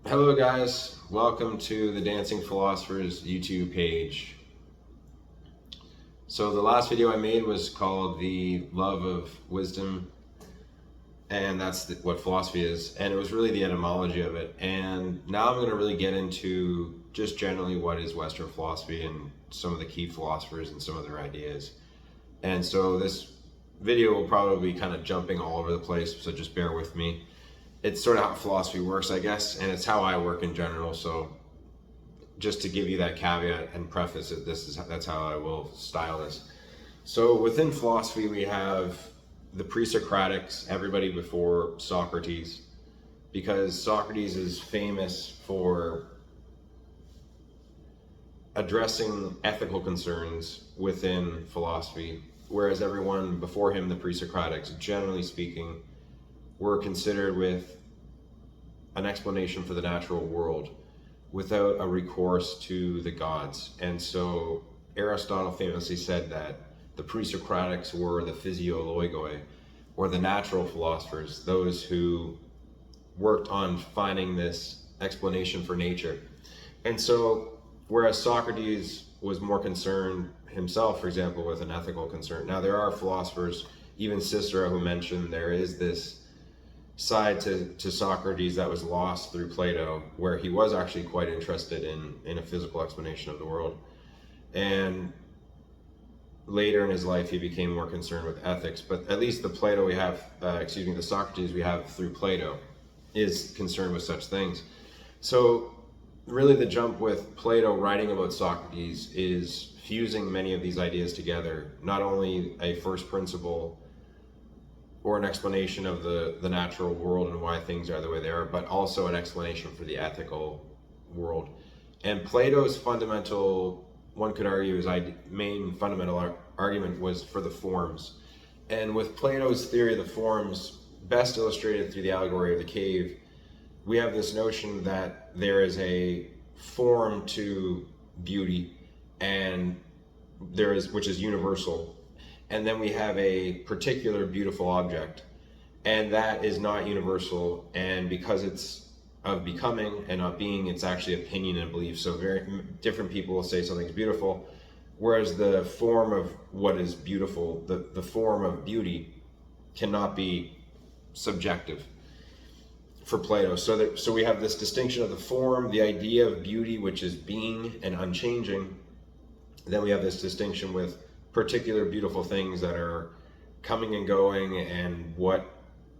Hello guys, welcome to the Dancing Philosophers YouTube page. So the last video I made was called The Love of Wisdom, and that's what philosophy is, and it was really the etymology of it. And now I'm going to really get into just generally what is Western philosophy and some of the key philosophers and some of their ideas. And so this video will probably be kind of jumping all over the place, so just bear with me. It's sort of how philosophy works, I guess, and it's how I work in general. So just to give you that caveat and preface it, that's how I will style this. So within philosophy, we have the pre-Socratics, everybody before Socrates, because Socrates is famous for addressing ethical concerns within philosophy, whereas everyone before him, the pre-Socratics, generally speaking, were considered with an explanation for the natural world without a recourse to the gods. And so Aristotle famously said that the pre-Socratics were the physiologoi, or the natural philosophers, those who worked on finding this explanation for nature. And so whereas Socrates was more concerned himself, for example, with an ethical concern. Now there are philosophers, even Cicero, who mentioned there is this side to Socrates that was lost through Plato, where he was actually quite interested in a physical explanation of the world. And later in his life, he became more concerned with ethics. But at least the Plato we have, the Socrates we have through Plato is concerned with such things. So really the jump with Plato writing about Socrates is fusing many of these ideas together, not only a first principle or an explanation of the natural world and why things are the way they are, but also an explanation for the ethical world. And Plato's fundamental, one could argue, his main fundamental argument was for the forms. And with Plato's theory of the forms, best illustrated through the allegory of the cave, we have this notion that there is a form to beauty, and which is universal. And then we have a particular beautiful object, and that is not universal. And because it's of becoming and not being, it's actually opinion and belief. So very different people will say something's beautiful, whereas the form of what is beautiful, the form of beauty, cannot be subjective for Plato. So we have this distinction of the form, the idea of beauty, which is being and unchanging. Then we have this distinction with particular beautiful things that are coming and going, and what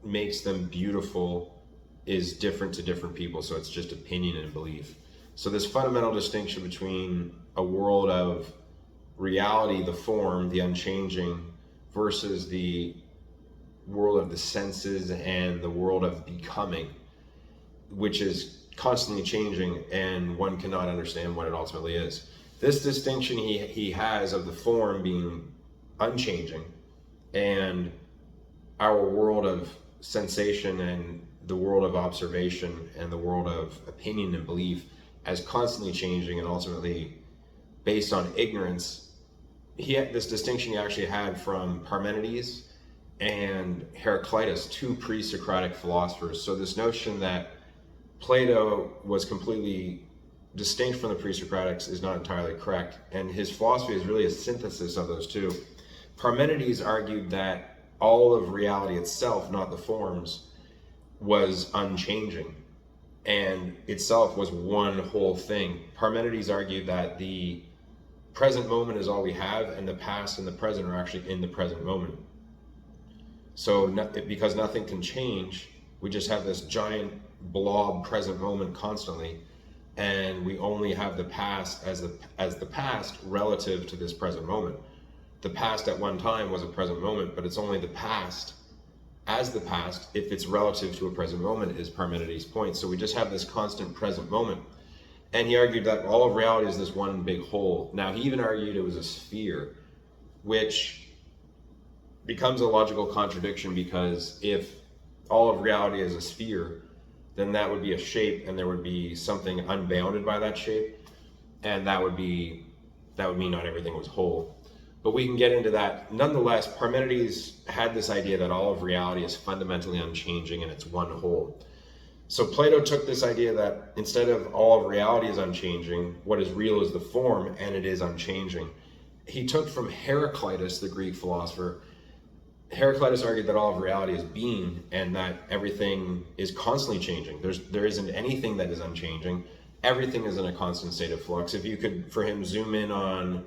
makes them beautiful is different to different people. So it's just opinion and belief. So this fundamental distinction between a world of reality, the form, the unchanging, versus the world of the senses and the world of becoming, which is constantly changing, and one cannot understand what it ultimately is. This distinction he has of the form being unchanging and our world of sensation and the world of observation and the world of opinion and belief as constantly changing and ultimately based on ignorance. This distinction he actually had from Parmenides and Heraclitus, two pre-Socratic philosophers. So this notion that Plato was completely distinct from the pre-Socratics is not entirely correct, and his philosophy is really a synthesis of those two. Parmenides argued that all of reality itself, not the forms, was unchanging and itself was one whole thing. Parmenides argued that the present moment is all we have, and the past and the present are actually in the present moment. So because nothing can change, we just have this giant blob present moment constantly, and we only have the past as the past relative to this present moment. The past at one time was a present moment, but it's only the past as the past if it's relative to a present moment, is Parmenides' point. So we just have this constant present moment. And he argued that all of reality is this one big whole. Now, he even argued it was a sphere, which becomes a logical contradiction, because if all of reality is a sphere, then that would be a shape, and there would be something unbounded by that shape, and that would mean not everything was whole. But we can get into that. Nonetheless, Parmenides had this idea that all of reality is fundamentally unchanging and it's one whole. So Plato took this idea that instead of all of reality is unchanging, what is real is the form, and it is unchanging. He took from Heraclitus, the Greek philosopher. Heraclitus argued that all of reality is being, and that everything is constantly changing. There isn't anything that is unchanging. Everything is in a constant state of flux. If you could, for him, zoom in on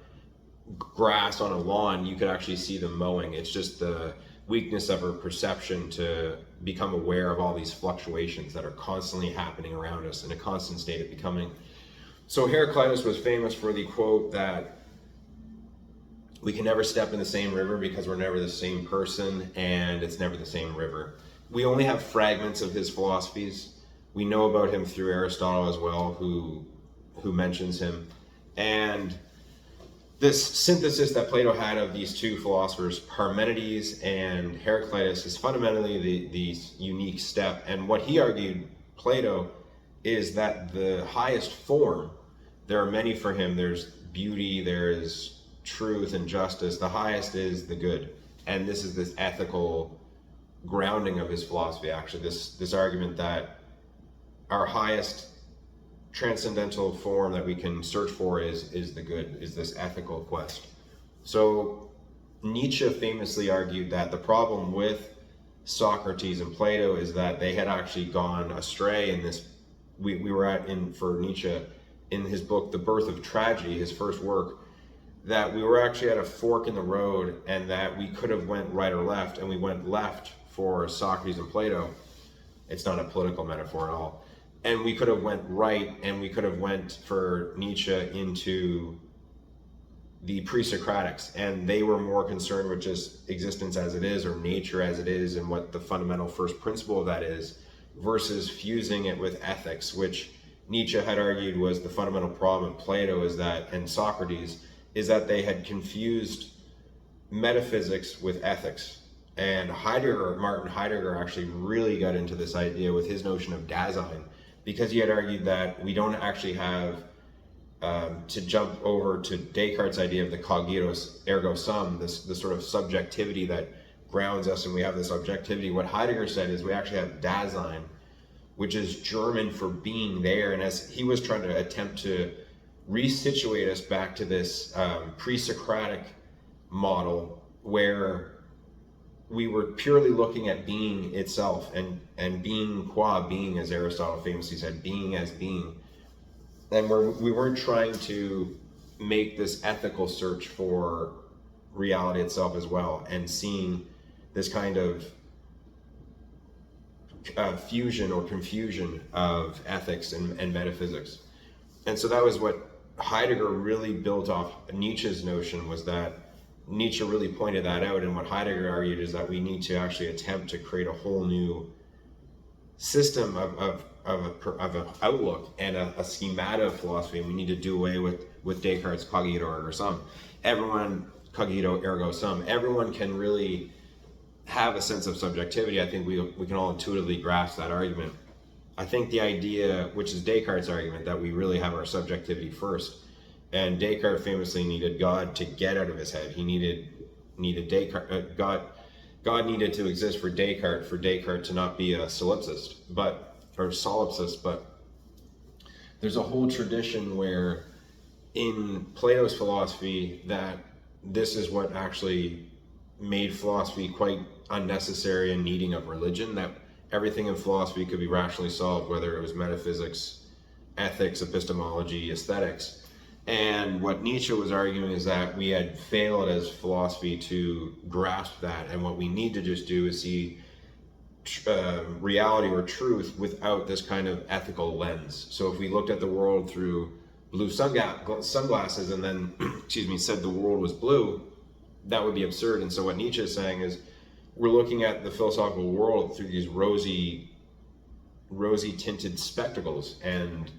grass on a lawn, you could actually see them mowing. It's just the weakness of our perception to become aware of all these fluctuations that are constantly happening around us in a constant state of becoming. So Heraclitus was famous for the quote that we can never step in the same river because we're never the same person, and it's never the same river. We only have fragments of his philosophies. We know about him through Aristotle as well, who mentions him. And this synthesis that Plato had of these two philosophers, Parmenides and Heraclitus, is fundamentally the unique step. And what he argued, Plato, is that the highest form, there are many for him, there's beauty, there is truth and justice, the highest is the good. And this is this ethical grounding of his philosophy, actually, this argument that our highest transcendental form that we can search for is the good, is this ethical quest. So Nietzsche famously argued that the problem with Socrates and Plato is that they had actually gone astray in this. We were for Nietzsche, in his book The Birth of Tragedy, his first work, that we were actually at a fork in the road, and that we could have went right or left, and we went left for Socrates and Plato. It's not a political metaphor at all. And we could have went right, and we could have went for Nietzsche into the pre-Socratics, and they were more concerned with just existence as it is, or nature as it is, and what the fundamental first principle of that is, versus fusing it with ethics, which Nietzsche had argued was the fundamental problem of Plato and Socrates, is that they had confused metaphysics with ethics. And Martin Heidegger actually really got into this idea with his notion of Dasein, because he had argued that we don't actually have to jump over to Descartes' idea of the cogito ergo sum, this sort of subjectivity that grounds us, and we have this objectivity. What Heidegger said is we actually have Dasein, which is German for being there. And as he was trying to attempt to resituate us back to this pre-Socratic model where we were purely looking at being itself, and being qua being, as Aristotle famously said, being as being. And we weren't trying to make this ethical search for reality itself as well, and seeing this kind of fusion or confusion of ethics and metaphysics. And so that was what Heidegger really built off Nietzsche's notion, was that Nietzsche really pointed that out. And what Heidegger argued is that we need to actually attempt to create a whole new system of an outlook and a schemata of philosophy, and we need to do away with Descartes' cogito ergo sum. Everyone can really have a sense of subjectivity. I think we can all intuitively grasp that argument. I think the idea, which is Descartes' argument, that we really have our subjectivity first, and Descartes famously needed God to get out of his head. He needed Descartes. God needed to exist for Descartes to not be a solipsist, but there's a whole tradition where in Plato's philosophy that this is what actually made philosophy quite unnecessary and needing of religion, that everything in philosophy could be rationally solved, whether it was metaphysics, ethics, epistemology, aesthetics. And what Nietzsche was arguing is that we had failed as philosophy to grasp that, and what we need to just do is see reality or truth without this kind of ethical lens. So if we looked at the world through blue sunglasses and then said the world was blue, that would be absurd. And so what Nietzsche is saying is we're looking at the philosophical world through these rosy tinted spectacles. And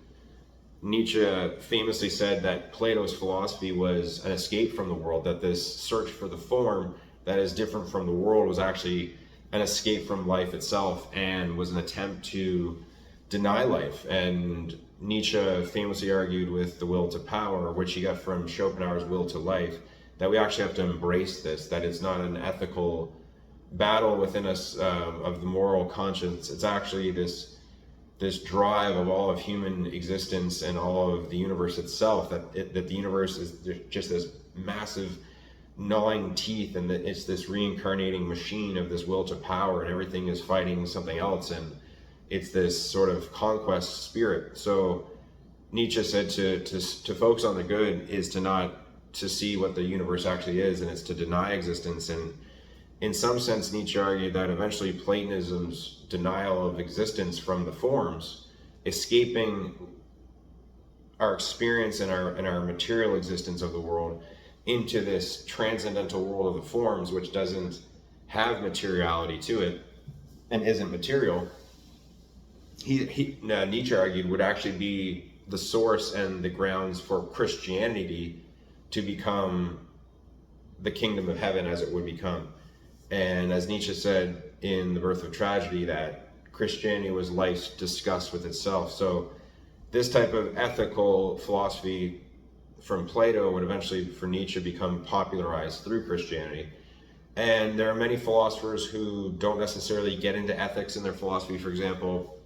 Nietzsche famously said that Plato's philosophy was an escape from the world, that this search for the form that is different from the world was actually an escape from life itself, and was an attempt to deny life. And Nietzsche famously argued with the will to power, which he got from Schopenhauer's will to life, that we actually have to embrace this, that it's not an ethical battle within us of the moral conscience. It's actually this this drive of all of human existence and all of the universe itself, that the universe is just this massive gnawing teeth, and that it's this reincarnating machine of this will to power, and everything is fighting something else, and it's this sort of conquest spirit. So Nietzsche said to focus on the good is to not to see what the universe actually is, and it's to deny existence. And in some sense, Nietzsche argued that eventually Platonism's denial of existence from the forms, escaping our experience and our material existence of the world into this transcendental world of the forms, which doesn't have materiality to it and isn't material, Nietzsche argued would actually be the source and the grounds for Christianity to become the kingdom of heaven as it would become. And as Nietzsche said in The Birth of Tragedy, that Christianity was life's disgust with itself. So this type of ethical philosophy from Plato would eventually, for Nietzsche, become popularized through Christianity. And there are many philosophers who don't necessarily get into ethics in their philosophy. For example,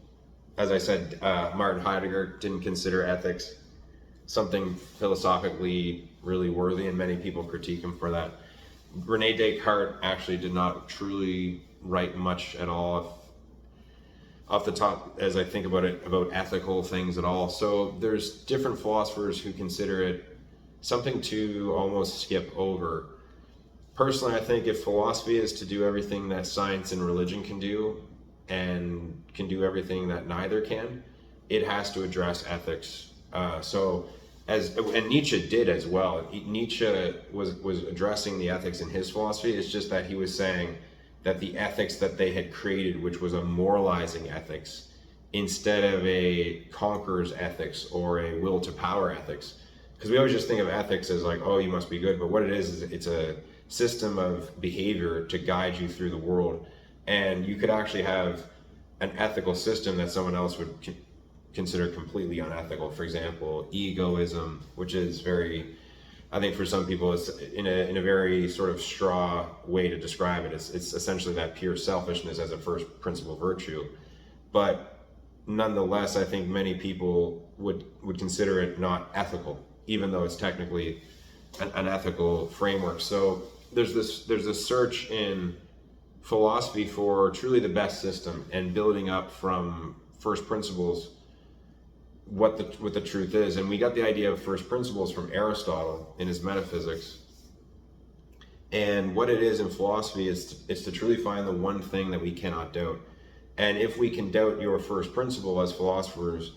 as I said, Martin Heidegger didn't consider ethics something philosophically really worthy, and many people critique him for that. Rene Descartes actually did not truly write much at all off the top, as I think about it, about ethical things at all. So there's different philosophers who consider it something to almost skip over. Personally, I think if philosophy is to do everything that science and religion can do, and can do everything that neither can, it has to address ethics. And Nietzsche did as well. Nietzsche was addressing the ethics in his philosophy. It's just that he was saying that the ethics that they had created, which was a moralizing ethics, instead of a conqueror's ethics or a will to power ethics. Because we always just think of ethics as like, oh, you must be good. But what it is it's a system of behavior to guide you through the world. And you could actually have an ethical system that someone else would consider completely unethical. For example, egoism, which is very, I think for some people, it's in a very sort of straw way to describe it. It's essentially that pure selfishness as a first principle virtue. But nonetheless, I think many people would consider it not ethical, even though it's technically an ethical framework. So there's this search in philosophy for truly the best system and building up from first principles what the truth is. And we got the idea of first principles from Aristotle in his Metaphysics. And what it is in philosophy is to truly find the one thing that we cannot doubt. And if we can doubt your first principle as philosophers,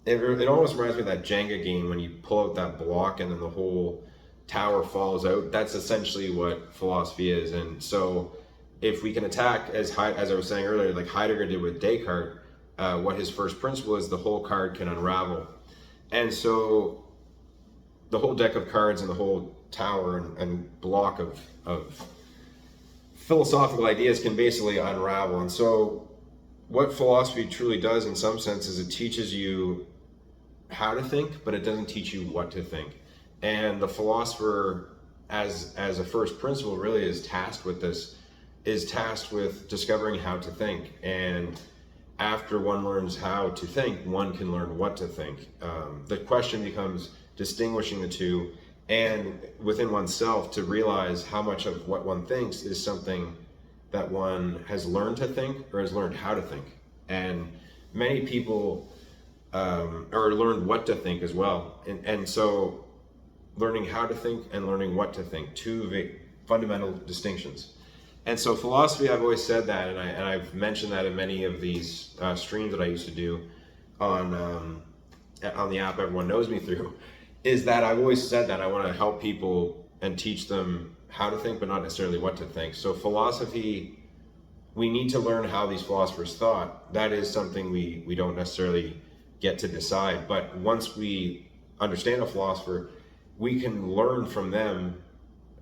it almost reminds me of that Jenga game when you pull out that block and then the whole tower falls out. That's essentially what philosophy is. And so if we can attack, as I was saying earlier, like Heidegger did with Descartes, what his first principle is, the whole card can unravel. And so the whole deck of cards and the whole tower and block of philosophical ideas can basically unravel. And so what philosophy truly does in some sense is it teaches you how to think, but it doesn't teach you what to think. And the philosopher, as a first principle, really is tasked with this, is tasked with discovering how to think. And after one learns how to think, one can learn what to think. The question becomes distinguishing the two, and within oneself to realize how much of what one thinks is something that one has learned to think or has learned how to think. And many people or learned what to think as well. And so learning how to think and learning what to think, two fundamental distinctions. And so philosophy, I've always said that, and I've mentioned that in many of these streams that I used to do on the app everyone knows me through, is that I've always said that I want to help people and teach them how to think, but not necessarily what to think. So philosophy, we need to learn how these philosophers thought. That is something we don't necessarily get to decide. But once we understand a philosopher, we can learn from them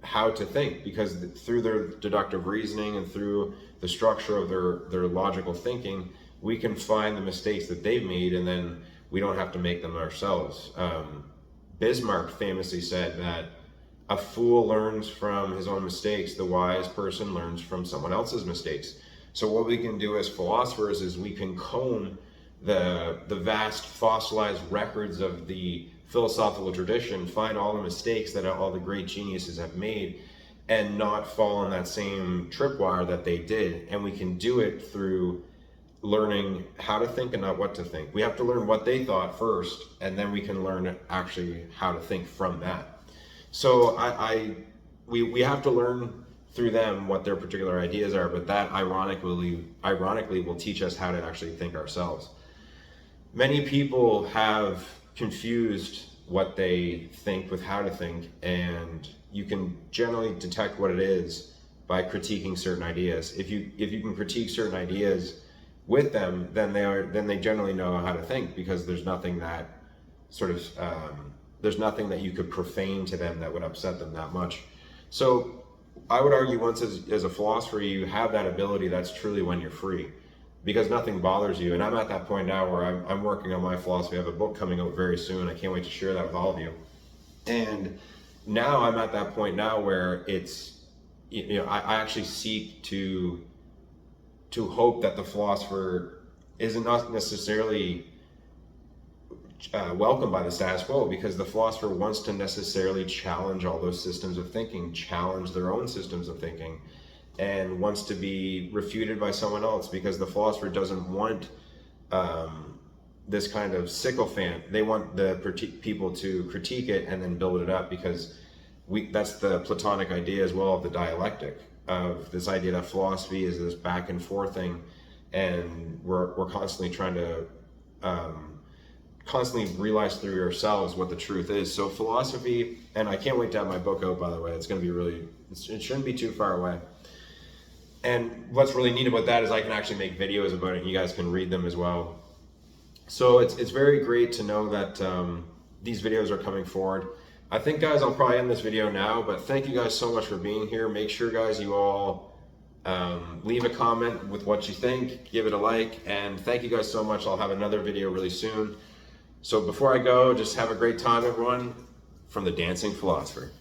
how to think, because through their deductive reasoning and through the structure of their logical thinking, we can find the mistakes that they've made, and then we don't have to make them ourselves. Bismarck famously said that a fool learns from his own mistakes, the wise person learns from someone else's mistakes. So what we can do as philosophers is we can comb the vast fossilized records of the philosophical tradition, find all the mistakes that all the great geniuses have made, and not fall on that same tripwire that they did. And we can do it through learning how to think and not what to think. We have to learn what they thought first, and then we can learn actually how to think from that. So we have to learn through them what their particular ideas are, but that ironically will teach us how to actually think ourselves. Many people have confused what they think with how to think, and you can generally detect what it is by critiquing certain ideas. If you can critique certain ideas with them, then they generally know how to think, because there's nothing that there's nothing that you could profane to them that would upset them that much. So I would argue, once as a philosopher you have that ability, that's truly when you're free, because nothing bothers you. And I'm at that point now where I'm working on my philosophy. I have a book coming out very soon. I can't wait to share that with all of you. And now I'm at that point now where it's, I actually seek to hope that the philosopher isn't not necessarily welcomed by the status quo, because the philosopher wants to necessarily challenge all those systems of thinking, challenge their own systems of thinking, and wants to be refuted by someone else, because the philosopher doesn't want this kind of sycophant. They want the people to critique it and then build it up, because that's the Platonic idea as well of the dialectic, of this idea that philosophy is this back and forth thing, and we're constantly trying to constantly realize through ourselves what the truth is. So philosophy, and I can't wait to have my book out, by the way. It's going to be it shouldn't be too far away. And what's really neat about that is I can actually make videos about it, and you guys can read them as well. So it's very great to know that these videos are coming forward. I think, guys, I'll probably end this video now, but thank you guys so much for being here. Make sure, guys, you all leave a comment with what you think, give it a like, and thank you guys so much. I'll have another video really soon. So before I go, just have a great time, everyone, from the Dancing Philosopher.